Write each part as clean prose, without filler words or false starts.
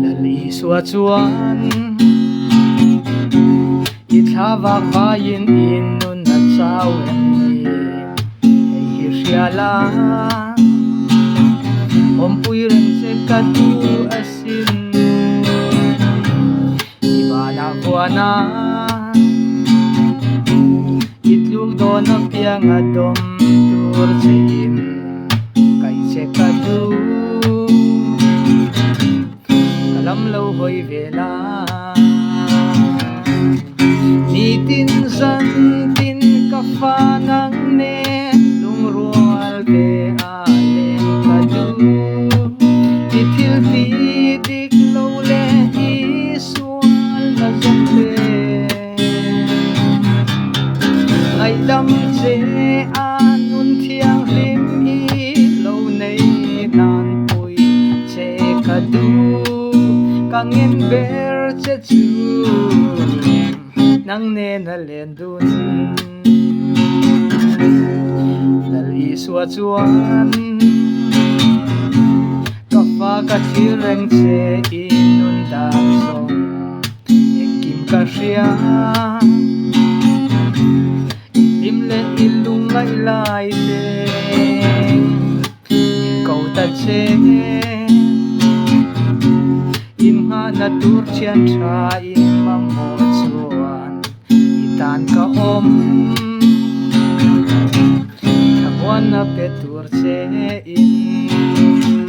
lali suat chuan i thlawak vain in nun na chau em ni hei hi hriala ompui ren se ka tu asin i bana huana itluk don na piang adom tur chein kai che ka tu kalam lo hoi vela ni tin san tin ka fa nang ne lung rual te a len ka tu i thil ti dik lo le i sual na zong te ai dam che anun thiang lim i lo nei nan pui che ka tu kangin ber che chu nang ne na len dun dal i suat chuan ka fa ka thil reng che in nun dam song e kim ka hria im le ilung lai lai te kau ta che im ha na tur chian tha in ma mo chuan i tan ka om thawan na pe tur che in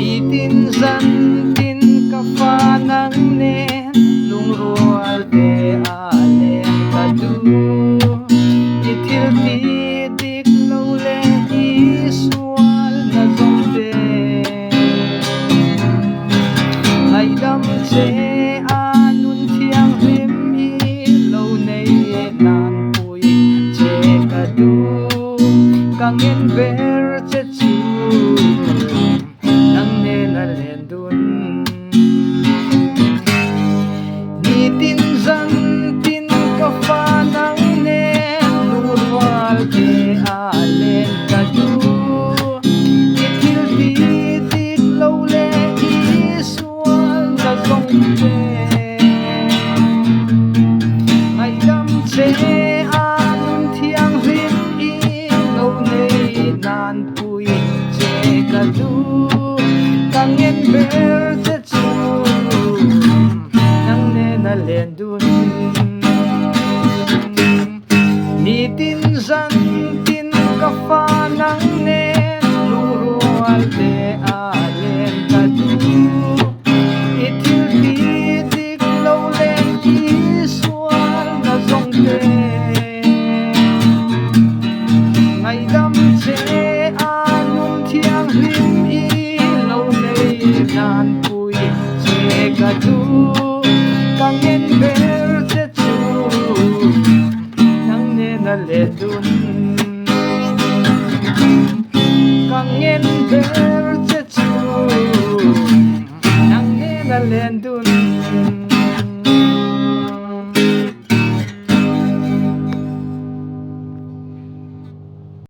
i tin zan tin ka fa nang ne lung rual te a len ka tu i thil ti dik lo le i sual na zong te ai dam che anun thiang rim i lo nei nan pui che ka du kangin ber che chu nang ne na len dun ni tin zan tin ka fa nang ne lung rual te a len ka du i thil ti dik lo le i sual na zong te ai dam che anun thiang rim i lo nei nan pui che ka du kangin ber che chu nang ne na len dun ni tin zan tin ka fa nang ne lung rual te a len ka du i thil ti dik lo le i sual na zong te